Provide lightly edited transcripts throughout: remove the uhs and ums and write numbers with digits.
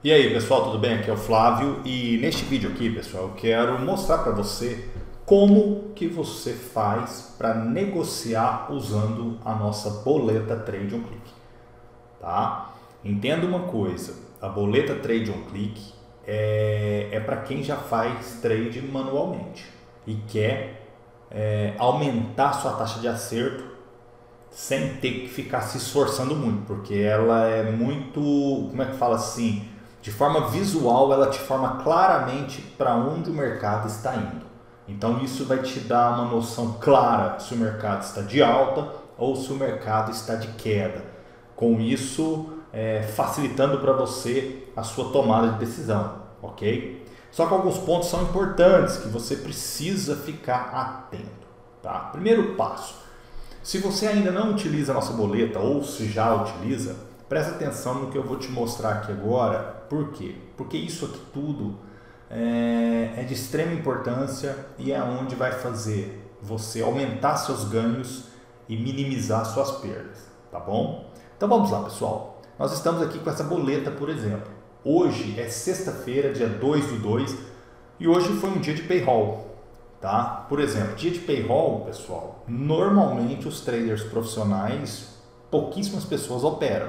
E aí pessoal, tudo bem? Aqui é o Flávio e neste vídeo aqui, pessoal, eu quero mostrar para você como que você faz para negociar usando a nossa boleta Trade on Click, tá? Entenda uma coisa, a boleta Trade on Click é para quem já faz trade manualmente e quer aumentar sua taxa de acerto sem ter que ficar se esforçando muito, porque ela é muito, como é que fala assim, de forma visual ela te forma claramente para onde o mercado está indo. Então isso vai te dar uma noção clara se o mercado está de alta ou se o mercado está de queda. Com isso, facilitando para você a sua tomada de decisão, ok? Só que alguns pontos são importantes que você precisa ficar atento, tá? Primeiro passo. Se você ainda não utiliza a nossa boleta ou se já utiliza, presta atenção no que eu vou te mostrar aqui agora. Por quê? Porque isso aqui tudo é de extrema importância e é onde vai fazer você aumentar seus ganhos e minimizar suas perdas, tá bom? Então vamos lá, pessoal. Nós estamos aqui com essa boleta, por exemplo. Hoje é sexta-feira, dia 2/2, e hoje foi um dia de payroll. Tá? Por exemplo, dia de payroll, pessoal, normalmente os traders profissionais, pouquíssimas pessoas operam,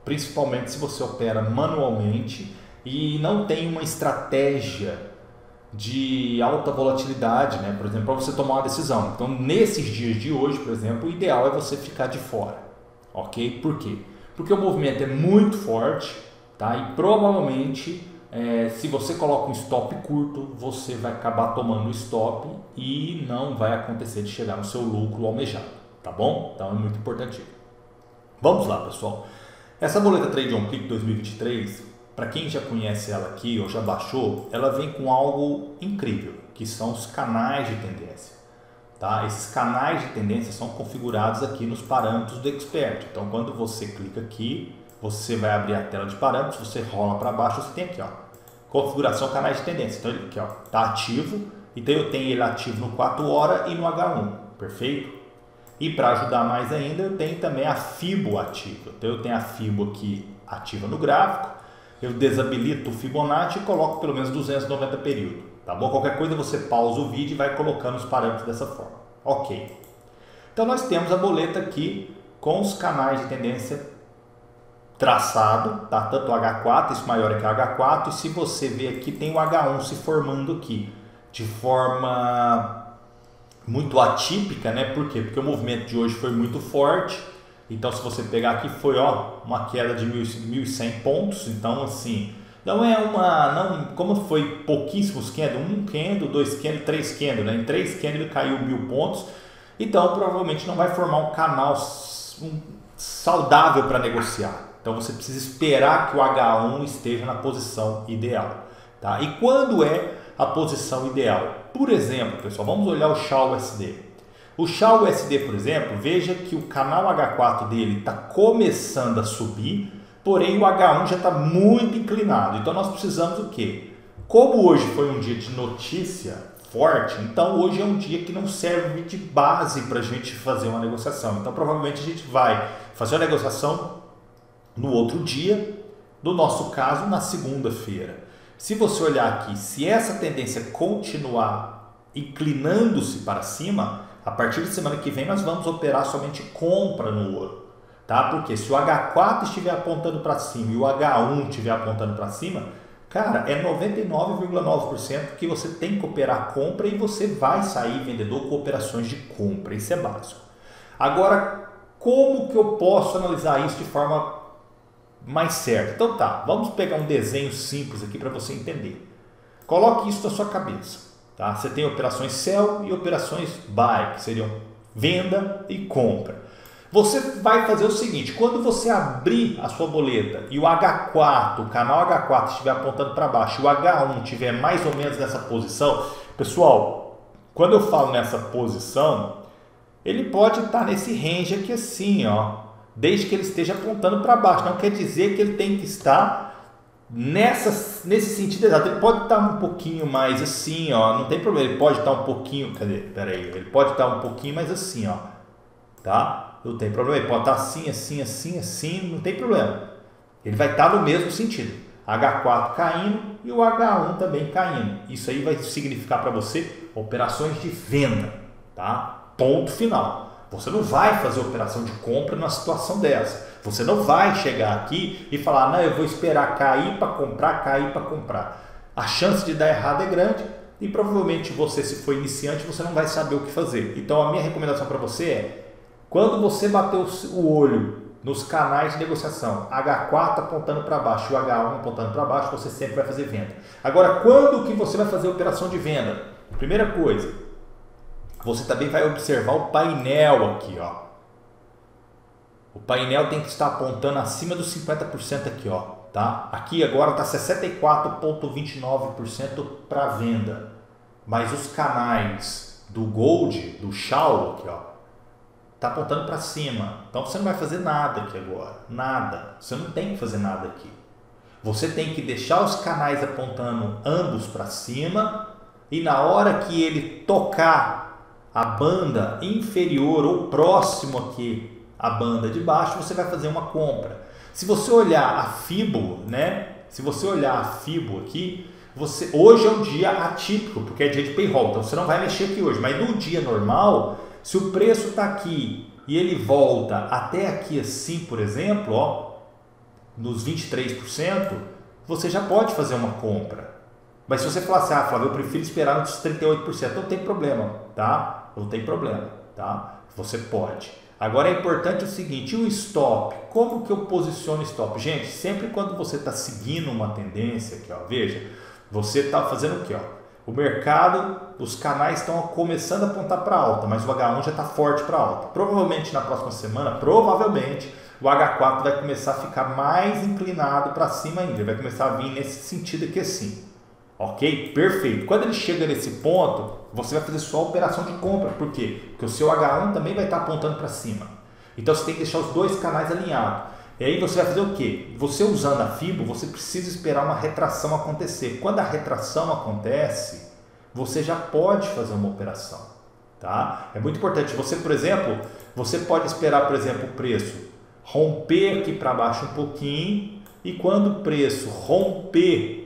principalmente se você opera manualmente e não tem uma estratégia de alta volatilidade, né? Por exemplo, para você tomar uma decisão. Então, nesses dias de hoje, por exemplo, o ideal é você ficar de fora, ok? Por quê? Porque o movimento é muito forte, tá? E provavelmente se você coloca um stop curto, você vai acabar tomando o stop e não vai acontecer de chegar no seu lucro almejado, tá bom? Então é muito importante. Vamos lá, pessoal. Essa boleta Trade on Click 2023, para quem já conhece ela aqui ou já baixou, ela vem com algo incrível, que são os canais de tendência. Tá? Esses canais de tendência são configurados aqui nos parâmetros do Expert. Então, quando você clica aqui, você vai abrir a tela de parâmetros, você rola para baixo, você tem aqui, ó, configuração canais de tendência. Então ele aqui, ó, tá ativo. Então eu tenho ele ativo no 4 horas e no H1, perfeito? E para ajudar mais ainda, eu tenho também a FIBO ativa. Então eu tenho a FIBO aqui ativa no gráfico. Eu desabilito o Fibonacci e coloco pelo menos 290 períodos, tá bom? Qualquer coisa você pausa o vídeo e vai colocando os parâmetros dessa forma. Ok. Então nós temos a boleta aqui com os canais de tendência traçado, tá? Tanto o H4, isso maior é que o H4, e se você ver aqui tem o H1 se formando aqui de forma muito atípica, né? Por quê? Porque o movimento de hoje foi muito forte. Então se você pegar aqui foi, ó, uma queda de 1.100 pontos, então assim, não é uma, não, como foi pouquíssimos candles, um candle, dois candles, três candles, né? Em três candles ele caiu 1.000 pontos, então provavelmente não vai formar um canal saudável para negociar. Então você precisa esperar que o H1 esteja na posição ideal, tá? E quando é a posição ideal? Por exemplo, pessoal, vamos olhar o SHA-USD. O SHA-USD, por exemplo, veja que o canal H4 dele está começando a subir, porém o H1 já está muito inclinado. Então nós precisamos o quê? Como hoje foi um dia de notícia forte, então hoje é um dia que não serve de base para a gente fazer uma negociação. Então provavelmente a gente vai fazer a negociação no outro dia, no nosso caso, na segunda-feira. Se você olhar aqui, se essa tendência continuar inclinando-se para cima, a partir de semana que vem nós vamos operar somente compra no ouro, tá? Porque se o H4 estiver apontando para cima e o H1 estiver apontando para cima, cara, é 99,9% que você tem que operar compra e você vai sair vendedor com operações de compra, isso é básico. Agora, como que eu posso analisar isso de forma mais certa? Então tá, vamos pegar um desenho simples aqui para você entender. Coloque isso na sua cabeça, tá? Você tem operações sell e operações buy, que seriam venda e compra. Você vai fazer o seguinte, quando você abrir a sua boleta e o H4, o canal H4 estiver apontando para baixo e o H1 estiver mais ou menos nessa posição, pessoal, quando eu falo nessa posição, ele pode estar nesse range aqui assim, ó, desde que ele esteja apontando para baixo. Não quer dizer que ele tem que estar nesse sentido exato. Ele pode estar um pouquinho mais assim, ó, não tem problema. Ele pode estar um pouquinho, cadê? Pera aí, ele pode estar um pouquinho mais assim, ó, tá? Não tem problema. Ele pode estar assim, assim, assim, assim, não tem problema. Ele vai estar no mesmo sentido. H4 caindo e o H1 também caindo. Isso aí vai significar para você operações de venda, tá? Ponto final. Você não vai fazer operação de compra numa situação dessa. Você não vai chegar aqui e falar, não, eu vou esperar cair para comprar, cair para comprar. A chance de dar errado é grande e provavelmente você, se for iniciante, você não vai saber o que fazer. Então a minha recomendação para você é, quando você bater o olho nos canais de negociação, H4 apontando para baixo e o H1 apontando para baixo, você sempre vai fazer venda. Agora, quando que você vai fazer a operação de venda? Primeira coisa, você também vai observar o painel aqui, ó. O painel tem que estar apontando acima dos 50% aqui, ó, tá? Aqui agora está 64,29% para venda. Mas os canais do Gold, do Shaw aqui, ó, tá apontando para cima. Então você não vai fazer nada aqui agora, nada. Você não tem que fazer nada aqui. Você tem que deixar os canais apontando ambos para cima e na hora que ele tocar a banda inferior ou próximo aqui à banda de baixo, você vai fazer uma compra. Se você olhar a Fibo, né? Se você olhar a Fibo aqui, hoje é um dia atípico, porque é dia de payroll, então você não vai mexer aqui hoje, mas no dia normal, se o preço está aqui e ele volta até aqui assim, por exemplo, ó, nos 23%, você já pode fazer uma compra. Mas se você falar assim, ah, Flávio, eu prefiro esperar nos 38%, não tem problema, tá? Não tem problema, tá? Você pode. Agora é importante o seguinte, o stop, como que eu posiciono o stop? Gente, sempre quando você está seguindo uma tendência aqui, ó, veja, você está fazendo o que, ó? O mercado, os canais estão começando a apontar para alta, mas o H1 já está forte para alta. Provavelmente na próxima semana, provavelmente, o H4 vai começar a ficar mais inclinado para cima ainda, ele vai começar a vir nesse sentido aqui assim. Ok? Perfeito. Quando ele chega nesse ponto, você vai fazer só a operação de compra. Por quê? Porque o seu H1 também vai estar apontando para cima. Então você tem que deixar os dois canais alinhados. E aí você vai fazer o quê? Você usando a Fibo, você precisa esperar uma retração acontecer. Quando a retração acontece, você já pode fazer uma operação. Tá? É muito importante. Você, por exemplo, você pode esperar, por exemplo, o preço romper aqui para baixo um pouquinho e quando o preço romper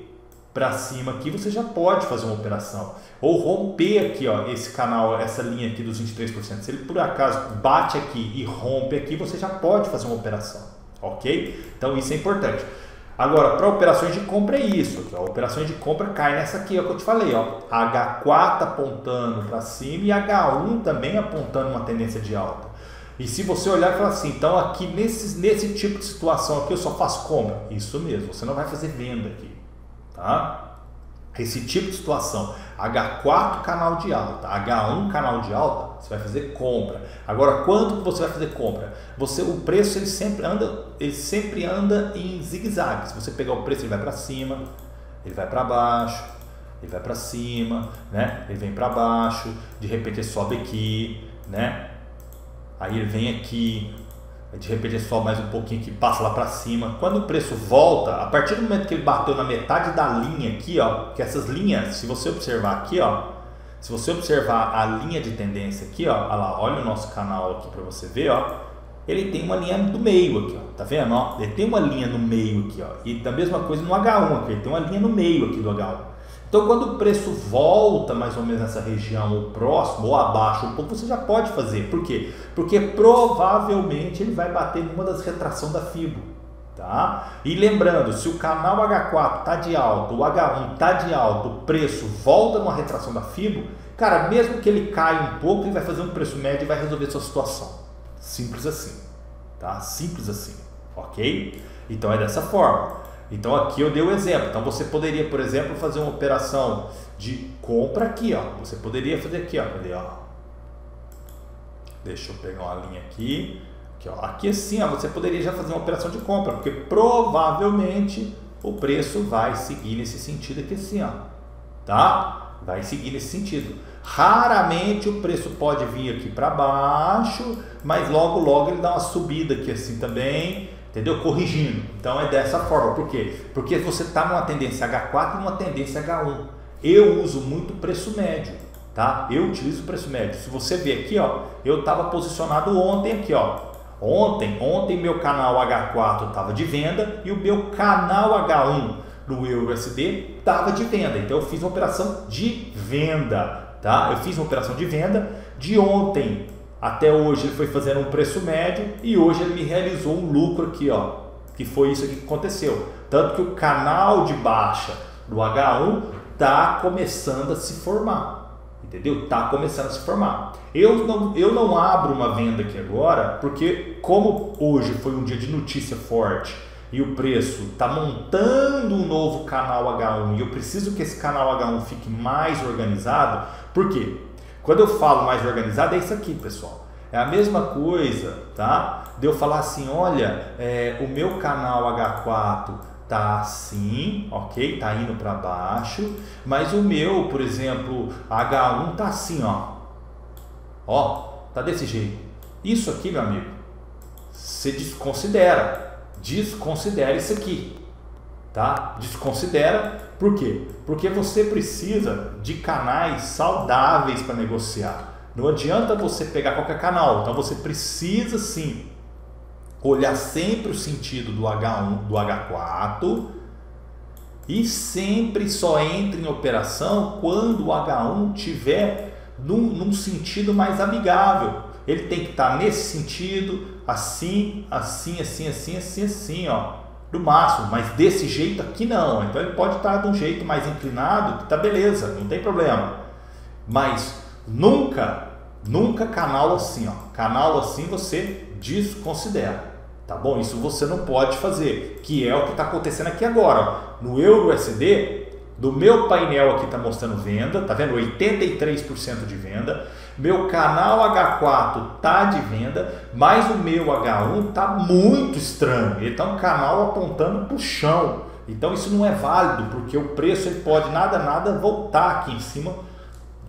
para cima aqui, você já pode fazer uma operação. Ou romper aqui, ó, esse canal, essa linha aqui dos 23%. Se ele por acaso bate aqui e rompe aqui, você já pode fazer uma operação. Ok? Então isso é importante. Agora, para operações de compra é isso. Aqui, ó, operações de compra cai nessa aqui, ó, que eu te falei. Ó, H4 apontando para cima e H1 também apontando uma tendência de alta. E se você olhar e falar assim, então aqui nesse tipo de situação aqui eu só faço compra. Isso mesmo, você não vai fazer venda aqui. Tá? Esse tipo de situação, H4 canal de alta, H1 canal de alta, você vai fazer compra. Agora, quando você vai fazer compra? O preço ele sempre anda em zigue-zague. Se você pegar o preço, ele vai para cima, ele vai para baixo, ele vai para cima, né? Ele vem para baixo, de repente ele sobe aqui, né? Aí ele vem aqui. De repente ele sobe mais um pouquinho aqui, passa lá para cima. Quando o preço volta, a partir do momento que ele bateu na metade da linha aqui, ó, que essas linhas, se você observar aqui, ó, se você observar a linha de tendência aqui, ó, olha o nosso canal aqui para você ver, ó, ele tem uma linha do meio aqui, ó, tá vendo? Ó, ele tem uma linha no meio aqui, ó, e da mesma coisa no H1 aqui, ele tem uma linha no meio aqui do H1. Então, quando o preço volta mais ou menos nessa região, ou próximo, ou abaixo um pouco, você já pode fazer. Por quê? Porque provavelmente ele vai bater numa das retrações da Fibo. Tá? E lembrando, se o canal H4 está de alta, o H1 está de alta, o preço volta numa retração da Fibo, cara, mesmo que ele caia um pouco, ele vai fazer um preço médio e vai resolver sua situação. Simples assim. Tá? Simples assim. Ok? Então é dessa forma. Então aqui eu dei o exemplo. Então você poderia, por exemplo, fazer uma operação de compra aqui, ó. Você poderia fazer aqui, ó. Cadê, ó? Deixa eu pegar uma linha aqui. Aqui, ó. Aqui assim, ó, você poderia já fazer uma operação de compra, porque provavelmente o preço vai seguir nesse sentido aqui assim, ó. Tá? Vai seguir nesse sentido. Raramente o preço pode vir aqui para baixo, mas logo logo ele dá uma subida aqui assim também. Entendeu? Corrigindo. Então é dessa forma. Por quê? Porque você está numa tendência H4 e numa tendência H1. Eu uso muito preço médio, tá? Eu utilizo o preço médio. Se você ver aqui, ó, eu estava posicionado ontem aqui, ó. Ontem meu canal H4 estava de venda e o meu canal H1 no EURUSD estava de venda. Então eu fiz uma operação de venda, tá? Eu fiz uma operação de venda de ontem até hoje, ele foi fazendo um preço médio e hoje ele me realizou um lucro aqui, ó, que foi isso aqui que aconteceu. Tanto que o canal de baixa do H1 está começando a se formar, entendeu? Está começando a se formar. Eu não abro uma venda aqui agora, porque como hoje foi um dia de notícia forte e o preço está montando um novo canal H1 e eu preciso que esse canal H1 fique mais organizado. Por quê? Quando eu falo mais organizado é isso aqui, pessoal. É a mesma coisa, tá? De eu falar assim, olha, o meu canal H4 tá assim, ok? Tá indo para baixo, mas o meu, por exemplo, H1 tá assim, ó, tá desse jeito. Isso aqui, meu amigo, você desconsidera isso aqui, tá? Desconsidera, por quê? Porque você precisa de canais saudáveis para negociar. Não adianta você pegar qualquer canal, então você precisa sim olhar sempre o sentido do H1, do H4 e sempre só entre em operação quando o H1 tiver num sentido mais amigável. Ele tem que estar nesse sentido, assim, ó, no máximo, mas desse jeito aqui não. Então ele pode estar de um jeito mais inclinado, que tá beleza, não tem problema. Mas nunca canal assim, ó. Canal assim você desconsidera, tá bom? Isso você não pode fazer, que é o que está acontecendo aqui agora, ó. No EURUSD, do meu painel aqui está mostrando venda, tá vendo? 83% de venda. Meu canal H4 tá de venda, mas o meu H1 tá muito estranho. Ele tá um canal apontando para o chão. Então isso não é válido, porque o preço ele pode nada voltar aqui em cima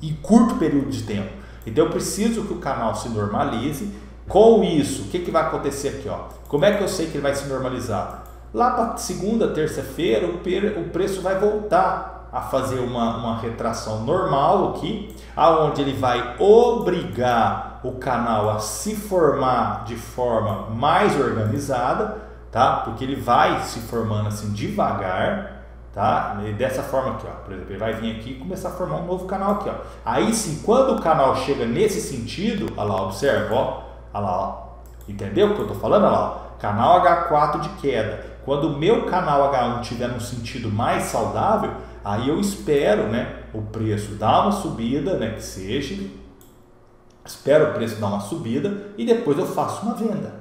em curto período de tempo. Então eu preciso que o canal se normalize. Com isso, o que vai acontecer aqui, ó? Como é que eu sei que ele vai se normalizar? Lá para segunda, terça-feira, o preço vai voltar a fazer uma retração normal aqui, aonde ele vai obrigar o canal a se formar de forma mais organizada, tá? Porque ele vai se formando assim devagar, tá? E dessa forma aqui, ó, por exemplo, ele vai vir aqui e começar a formar um novo canal aqui, ó. Aí sim, quando o canal chega nesse sentido, olha lá, observa, ó, olha lá, ó. Entendeu o que eu tô falando? Olha lá, ó. Canal H4 de queda. Quando o meu canal H1 tiver num sentido mais saudável, aí eu espero, né, o preço dar uma subida, né, que seja, espero o preço dar uma subida e depois eu faço uma venda.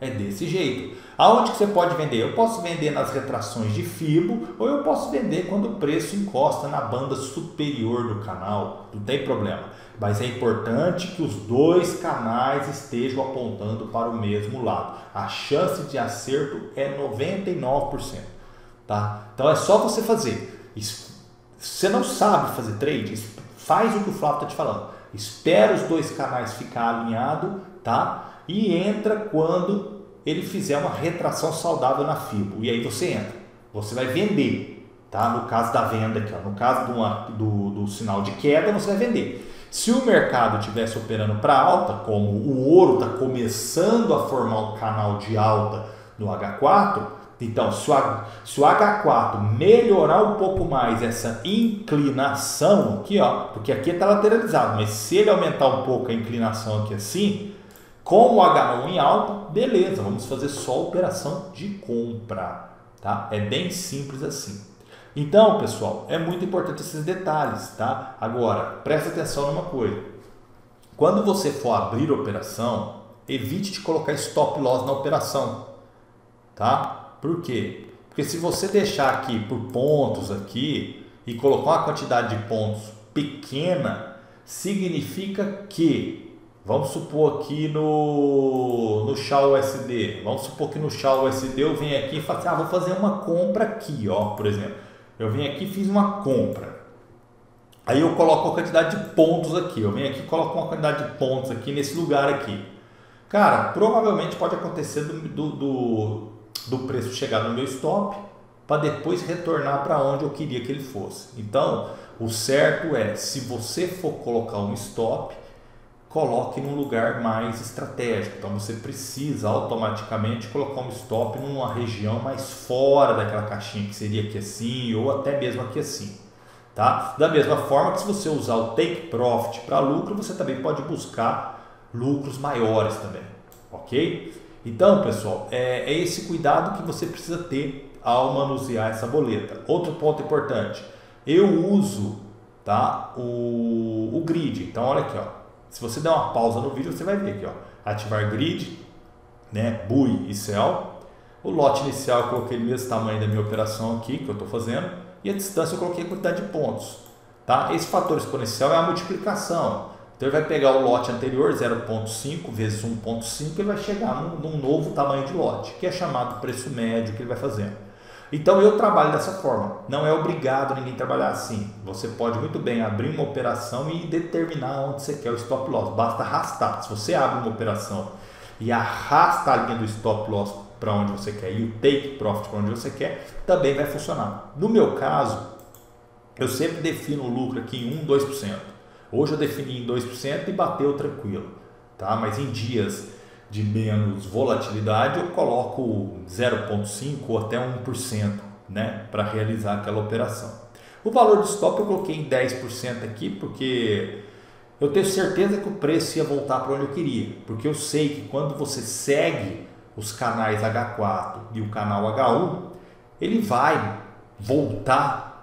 É desse jeito. Aonde que você pode vender? Eu posso vender nas retrações de FIBO ou eu posso vender quando o preço encosta na banda superior do canal, não tem problema. Mas é importante que os dois canais estejam apontando para o mesmo lado. A chance de acerto é 99%, tá? Então é só você fazer. Você não sabe fazer trade? Faz o que o Flávio está te falando. Espera os dois canais ficar alinhados, tá? E entra quando ele fizer uma retração saudável na FIBO. E aí você entra. Você vai vender, tá? No caso da venda aqui, ó, no caso do sinal de queda, você vai vender. Se o mercado estivesse operando para alta, como o ouro está começando a formar um canal de alta no H4, então se o H4 melhorar um pouco mais essa inclinação aqui, ó, porque aqui está lateralizado, mas se ele aumentar um pouco a inclinação aqui assim, com o H1 em alta, beleza, vamos fazer só operação de compra, tá? É bem simples assim. Então, pessoal, é muito importante esses detalhes, tá? Agora, presta atenção numa coisa. Quando você for abrir a operação, evite de colocar stop loss na operação, tá? Por quê? Porque se você deixar aqui por pontos aqui e colocar uma quantidade de pontos pequena, significa que, vamos supor aqui no SHA-USD, vamos supor que no SHA-USD eu venho aqui e falo assim, vou fazer uma compra aqui, ó, por exemplo. Eu venho aqui e fiz uma compra. Aí eu coloco a quantidade de pontos aqui. Eu venho aqui e coloco uma quantidade de pontos aqui nesse lugar aqui. Cara, provavelmente pode acontecer do preço chegar no meu stop para depois retornar para onde eu queria que ele fosse. Então, o certo é, se você for colocar um stop, coloque num lugar mais estratégico. Então você precisa automaticamente colocar um stop numa região mais fora daquela caixinha, que seria aqui assim ou até mesmo aqui assim. Tá? Da mesma forma que se você usar o Take Profit para lucro, você também pode buscar lucros maiores também, ok? Então, pessoal, é esse cuidado que você precisa ter ao manusear essa boleta. Outro ponto importante, eu uso, tá, o grid. Então, olha aqui, ó. Se você der uma pausa no vídeo, você vai ver aqui, ó, ativar grid, né, buy e sell. O lote inicial eu coloquei o mesmo tamanho da minha operação aqui, que eu estou fazendo, e a distância eu coloquei a quantidade de pontos. Tá? Esse fator exponencial é a multiplicação. Então ele vai pegar o lote anterior, 0,5 vezes 1,5, e vai chegar num novo tamanho de lote, que é chamado preço médio que ele vai fazendo. Então eu trabalho dessa forma, não é obrigado ninguém trabalhar assim. Você pode muito bem abrir uma operação e determinar onde você quer o stop loss, basta arrastar. Se você abre uma operação e arrasta a linha do stop loss para onde você quer e o take profit para onde você quer, também vai funcionar. No meu caso, eu sempre defino o lucro aqui em 1, 2%. Hoje eu defini em 2% e bateu tranquilo, tá? Mas em dias de menos volatilidade eu coloco 0,5 ou até 1%, né, para realizar aquela operação. O valor do stop eu coloquei em 10% aqui porque eu tenho certeza que o preço ia voltar para onde eu queria, porque eu sei que quando você segue os canais H4 e o canal H1, ele vai voltar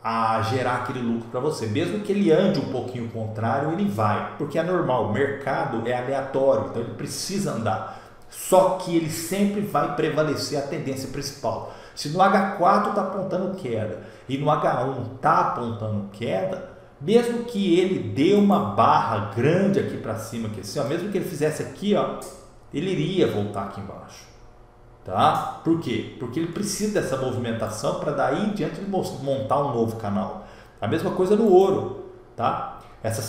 a gerar aquele lucro para você, mesmo que ele ande um pouquinho contrário, ele vai, porque é normal, o mercado é aleatório, então ele precisa andar, só que ele sempre vai prevalecer a tendência principal. Se no H4 está apontando queda e no H1 está apontando queda, mesmo que ele dê uma barra grande aqui para cima, aqui assim, ó, mesmo que ele fizesse aqui, ó, ele iria voltar aqui embaixo. Tá? Por quê? Porque ele precisa dessa movimentação para daí em diante ele montar um novo canal. A mesma coisa no ouro. Tá? Essa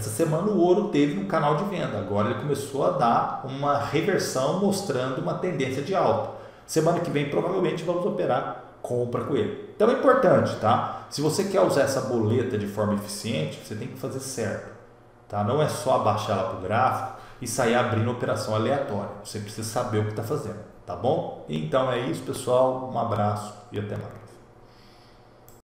semana o ouro teve um canal de venda. Agora ele começou a dar uma reversão mostrando uma tendência de alta. Semana que vem provavelmente vamos operar compra com ele. Então é importante, tá? Se você quer usar essa boleta de forma eficiente, você tem que fazer certo. Tá? Não é só abaixar ela para o gráfico e sair abrindo operação aleatória. Você precisa saber o que está fazendo, tá bom? Então é isso, pessoal. Um abraço e até mais.